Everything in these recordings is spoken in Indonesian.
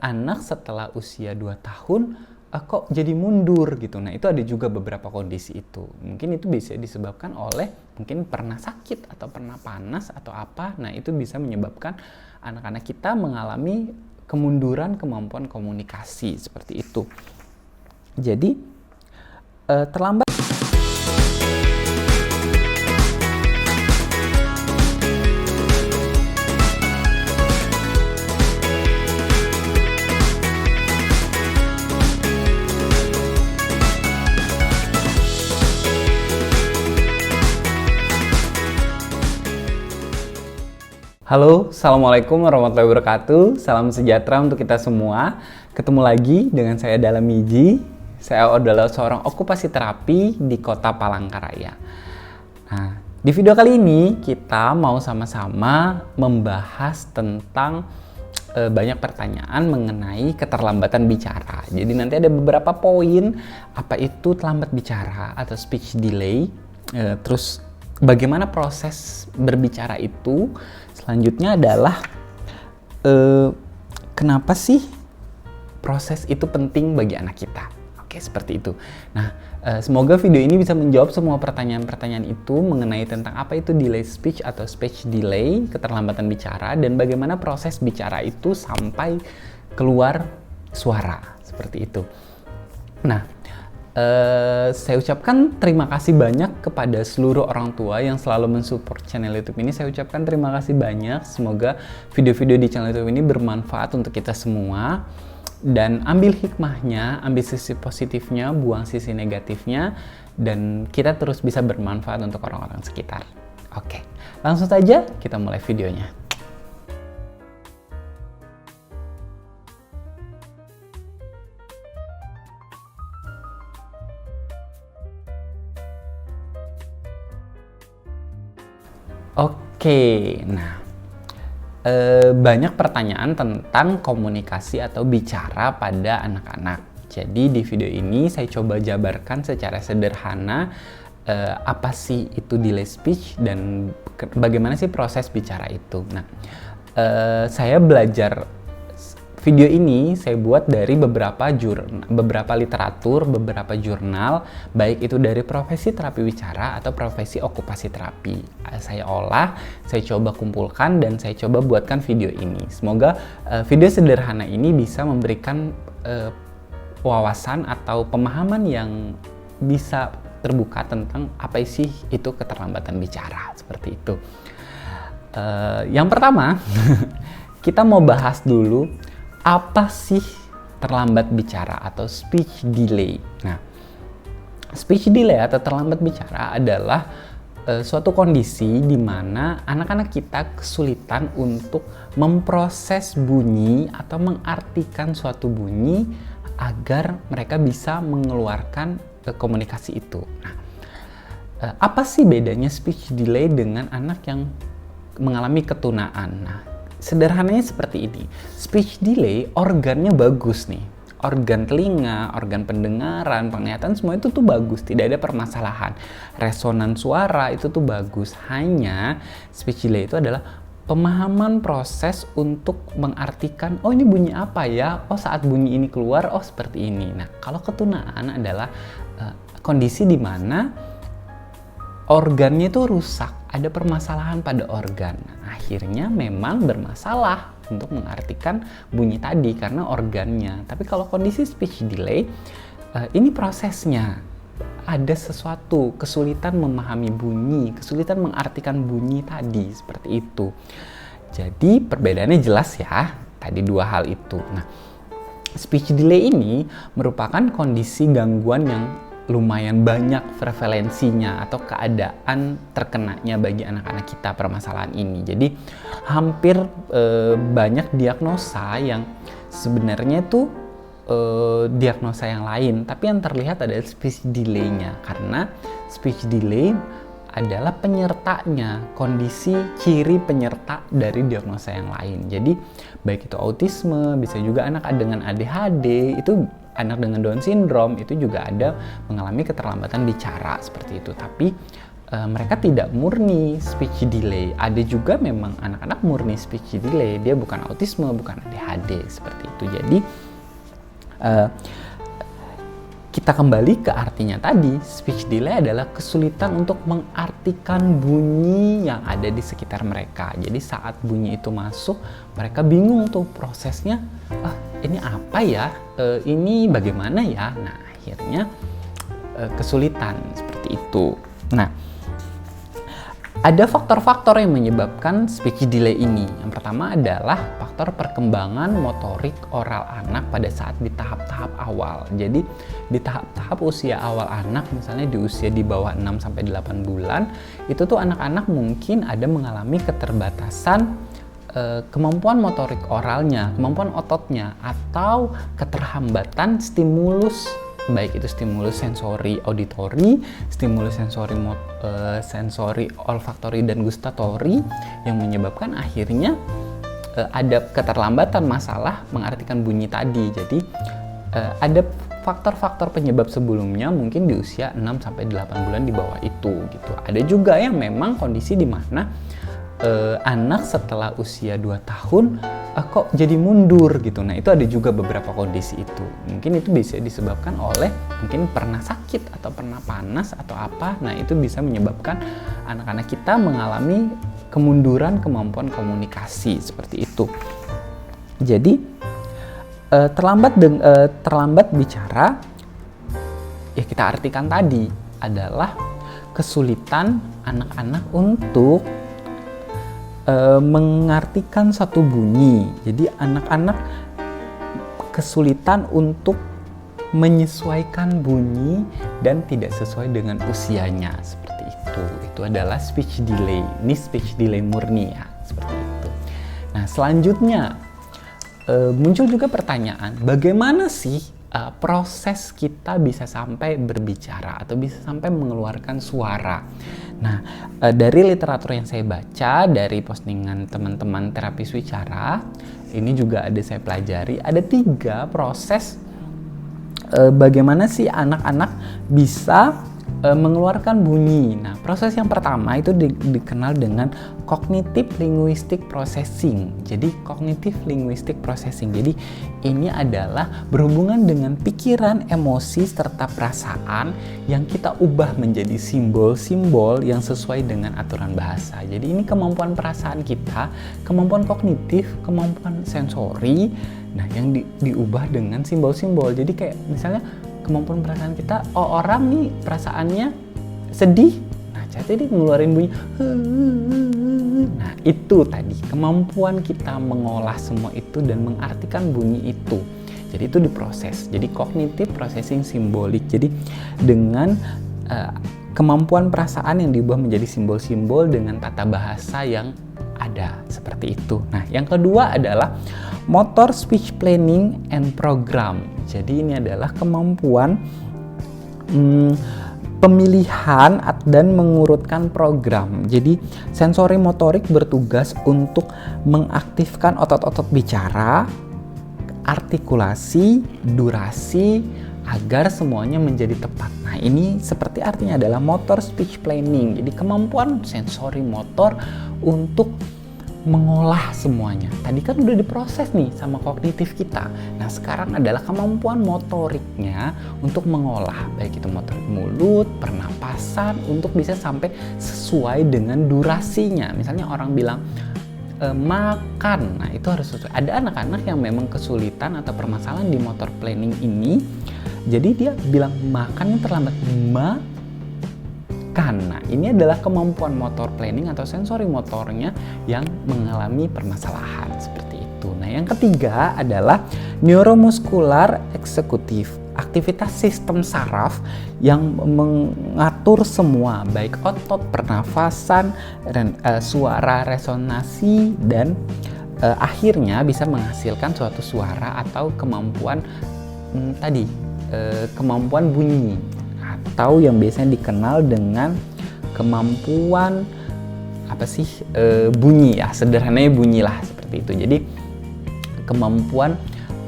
anak setelah usia 2 tahun kok jadi mundur gitu. Nah, itu ada juga beberapa kondisi itu. Mungkin itu bisa disebabkan oleh mungkin pernah sakit atau pernah panas atau apa. Nah, itu bisa menyebabkan anak-anak kita mengalami kemunduran kemampuan komunikasi seperti itu. Jadi terlambat. Halo, Assalamualaikum warahmatullahi wabarakatuh. Salam sejahtera untuk kita semua. Ketemu lagi dengan saya Dalam Miji. Saya adalah seorang okupasi terapi di kota Palangkaraya. Nah, di video kali ini kita mau sama-sama membahas tentang banyak pertanyaan mengenai keterlambatan bicara. Jadi nanti ada beberapa poin, apa itu terlambat bicara atau speech delay, terus bagaimana proses berbicara itu. Selanjutnya adalah kenapa sih proses itu penting bagi anak kita. Oke, seperti itu. Nah, semoga video ini bisa menjawab semua pertanyaan-pertanyaan itu mengenai tentang apa itu delay speech atau speech delay, keterlambatan bicara, dan bagaimana proses bicara itu sampai keluar suara, seperti itu. Nah, saya ucapkan terima kasih banyak kepada seluruh orang tua yang selalu mensupport channel YouTube ini. Saya ucapkan terima kasih banyak. Semoga video-video di channel YouTube ini bermanfaat untuk kita semua. Dan ambil hikmahnya, ambil sisi positifnya, buang sisi negatifnya, dan kita terus bisa bermanfaat untuk orang-orang sekitar. Oke, langsung saja kita mulai videonya. Oke, nah banyak pertanyaan tentang komunikasi atau bicara pada anak-anak. Jadi di video ini saya coba jabarkan secara sederhana apa sih itu delay speech dan bagaimana sih proses bicara itu. Nah, saya belajar video ini saya buat dari beberapa literatur, beberapa jurnal, baik itu dari profesi terapi bicara atau profesi okupasi terapi. Saya olah, saya coba kumpulkan, dan saya coba buatkan video ini. Semoga video sederhana ini bisa memberikan wawasan atau pemahaman yang bisa terbuka tentang apa sih itu keterlambatan bicara, seperti itu. Yang pertama, kita mau bahas dulu apa sih terlambat bicara atau speech delay. Nah, speech delay atau terlambat bicara adalah suatu kondisi di mana anak-anak kita kesulitan untuk memproses bunyi atau mengartikan suatu bunyi agar mereka bisa mengeluarkan komunikasi itu. Nah, apa sih bedanya speech delay dengan anak yang mengalami ketunaan? Nah, sederhananya seperti ini. Speech delay organnya bagus nih. Organ telinga, organ pendengaran, penglihatan, semua itu tuh bagus. Tidak ada permasalahan. Resonan suara itu tuh bagus. Hanya speech delay itu adalah pemahaman proses untuk mengartikan, oh ini bunyi apa ya? Oh saat bunyi ini keluar, oh seperti ini. Nah, kalau ketunaan adalah kondisi di mana organnya itu rusak, ada permasalahan pada organ. Nah, akhirnya memang bermasalah untuk mengartikan bunyi tadi karena organnya. Tapi kalau kondisi speech delay, ini prosesnya. Ada sesuatu, kesulitan memahami bunyi, kesulitan mengartikan bunyi tadi, seperti itu. Jadi perbedaannya jelas ya, tadi dua hal itu. Nah, speech delay ini merupakan kondisi gangguan yang lumayan banyak prevalensinya atau keadaan terkenanya bagi anak-anak kita permasalahan ini. Jadi hampir banyak diagnosa yang sebenarnya itu diagnosa yang lain, tapi yang terlihat adalah speech delay-nya, karena speech delay adalah penyertanya, kondisi ciri penyerta dari diagnosa yang lain. Jadi baik itu autisme, bisa juga anak dengan ADHD, itu anak dengan Down syndrome itu juga ada mengalami keterlambatan bicara seperti itu. Tapi mereka tidak murni speech delay. Ada juga memang anak-anak murni speech delay, dia bukan autisme, bukan ADHD seperti itu. Jadi kita kembali ke artinya tadi, speech delay adalah kesulitan untuk mengartikan bunyi yang ada di sekitar mereka. Jadi saat bunyi itu masuk, mereka bingung tuh prosesnya, ini apa ya, ini bagaimana ya. Nah akhirnya kesulitan seperti itu. Nah, ada faktor-faktor yang menyebabkan speech delay ini. Yang pertama adalah faktor perkembangan motorik oral anak pada saat di tahap-tahap awal. Jadi di tahap-tahap usia awal anak, misalnya di usia di bawah 6-8 bulan, itu tuh anak-anak mungkin ada mengalami keterbatasan kemampuan motorik oralnya, kemampuan ototnya, atau keterhambatan stimulus, baik itu stimulus sensori auditori, stimulus sensori olfaktori dan gustatori, yang menyebabkan akhirnya ada keterlambatan masalah mengartikan bunyi tadi. Jadi ada faktor-faktor penyebab sebelumnya mungkin di usia 6-8 bulan di bawah itu gitu. Ada juga yang memang kondisi di mana anak setelah usia 2 tahun kok jadi mundur gitu. Nah itu ada juga beberapa kondisi itu. Mungkin itu bisa disebabkan oleh mungkin pernah sakit atau pernah panas atau apa. Nah itu bisa menyebabkan anak-anak kita mengalami kemunduran kemampuan komunikasi seperti itu. Jadi terlambat bicara, ya kita artikan tadi adalah kesulitan anak-anak untuk mengartikan satu bunyi. Jadi anak-anak kesulitan untuk menyesuaikan bunyi dan tidak sesuai dengan usianya seperti itu. Itu adalah speech delay. Ini speech delay murni ya, seperti itu. Nah, selanjutnya muncul juga pertanyaan, bagaimana sih proses kita bisa sampai berbicara atau bisa sampai mengeluarkan suara. Nah, dari literatur yang saya baca, dari postingan teman-teman terapis wicara, ini juga ada saya pelajari, ada 3 proses bagaimana sih anak-anak bisa mengeluarkan bunyi. Nah, proses yang pertama itu dikenal dengan cognitive linguistic processing. Jadi cognitive linguistic processing. Jadi ini adalah berhubungan dengan pikiran, emosi serta perasaan yang kita ubah menjadi simbol-simbol yang sesuai dengan aturan bahasa. Jadi ini kemampuan perasaan kita, kemampuan kognitif, kemampuan sensori, nah yang diubah dengan simbol-simbol. Jadi kayak misalnya kemampuan perasaan kita, orang nih perasaannya sedih, nah jadi ngeluarin bunyi. Nah itu tadi kemampuan kita mengolah semua itu dan mengartikan bunyi itu. Jadi itu diproses. Jadi cognitive processing simbolik. Jadi dengan kemampuan perasaan yang diubah menjadi simbol-simbol dengan tata bahasa yang ada seperti itu. Nah yang kedua adalah motor speech planning and program. Jadi ini adalah kemampuan pemilihan dan mengurutkan program. Jadi sensori motorik bertugas untuk mengaktifkan otot-otot bicara, artikulasi, durasi, agar semuanya menjadi tepat. Nah ini seperti artinya adalah motor speech planning. Jadi kemampuan sensori motor untuk mengolah semuanya. Tadi kan udah diproses nih sama kognitif kita. Nah sekarang adalah kemampuan motoriknya untuk mengolah, baik itu motorik mulut, pernapasan, untuk bisa sampai sesuai dengan durasinya. Misalnya orang bilang makan, nah itu harus sesuai. Ada anak-anak yang memang kesulitan atau permasalahan di motor planning ini, jadi dia bilang makannya terlambat, Nah, ini adalah kemampuan motor planning atau sensori motornya yang mengalami permasalahan seperti itu. Nah, yang ketiga adalah neuromuskular eksekutif, aktivitas sistem saraf yang mengatur semua, baik otot, pernafasan, suara, resonansi, dan akhirnya bisa menghasilkan suatu suara atau kemampuan kemampuan bunyi, atau yang biasanya dikenal dengan kemampuan bunyi ya, sederhananya bunyi lah seperti itu. Jadi kemampuan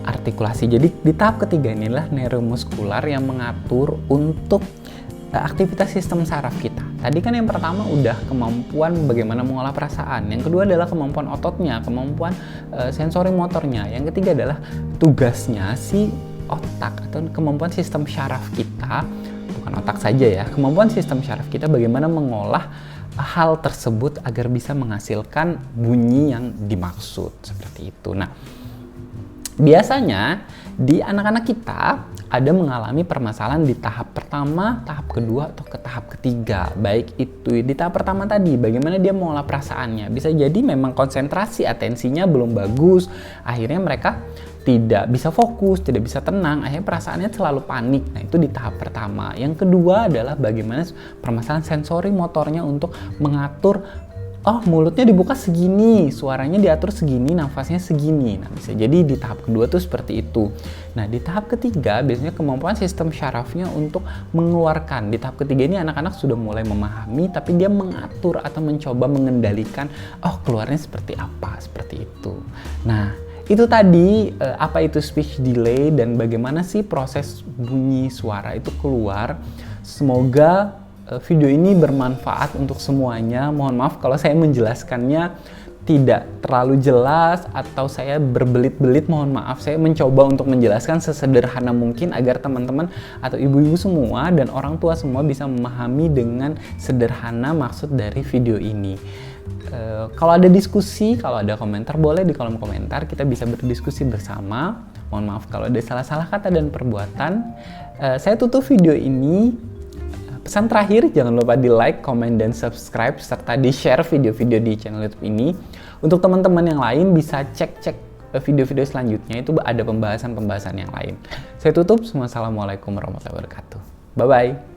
artikulasi. Jadi di tahap ketiga inilah neuromuskular yang mengatur untuk aktivitas sistem saraf kita. Tadi kan yang pertama udah kemampuan bagaimana mengolah perasaan, yang kedua adalah kemampuan ototnya, kemampuan sensori motornya, yang ketiga adalah tugasnya si otak atau kemampuan sistem syaraf kita, bukan otak saja ya, kemampuan sistem syaraf kita bagaimana mengolah hal tersebut agar bisa menghasilkan bunyi yang dimaksud, seperti itu. Nah, biasanya di anak-anak kita ada mengalami permasalahan di tahap pertama, tahap kedua, atau ke tahap ketiga. Baik itu di tahap pertama tadi, bagaimana dia mengolah perasaannya. Bisa jadi memang konsentrasi atensinya belum bagus, akhirnya mereka tidak bisa fokus, tidak bisa tenang, akhirnya perasaannya selalu panik. Nah, itu di tahap pertama. Yang kedua adalah bagaimana permasalahan sensori motornya untuk mengatur, oh mulutnya dibuka segini, suaranya diatur segini, nafasnya segini. Nah, bisa jadi di tahap kedua tuh seperti itu. Nah, di tahap ketiga biasanya kemampuan sistem syarafnya untuk mengeluarkan. Di tahap ketiga ini anak-anak sudah mulai memahami, tapi dia mengatur atau mencoba mengendalikan, oh keluarnya seperti apa, seperti itu. Nah, itu tadi apa itu speech delay dan bagaimana sih proses bunyi suara itu keluar. Semoga video ini bermanfaat untuk semuanya. Mohon maaf kalau saya menjelaskannya tidak terlalu jelas atau saya berbelit-belit, mohon maaf. Saya mencoba untuk menjelaskan sesederhana mungkin agar teman-teman atau ibu-ibu semua dan orang tua semua bisa memahami dengan sederhana maksud dari video ini. Kalau ada diskusi, kalau ada komentar, boleh di kolom komentar, kita bisa berdiskusi bersama. Mohon maaf kalau ada salah-salah kata dan perbuatan. Saya tutup video ini. Pesan terakhir, jangan lupa di like, komen, dan subscribe, serta di share video-video di channel YouTube ini. Untuk teman-teman yang lain bisa cek-cek video-video selanjutnya, itu ada pembahasan-pembahasan yang lain. Saya tutup, Assalamualaikum warahmatullahi wabarakatuh. Bye-bye.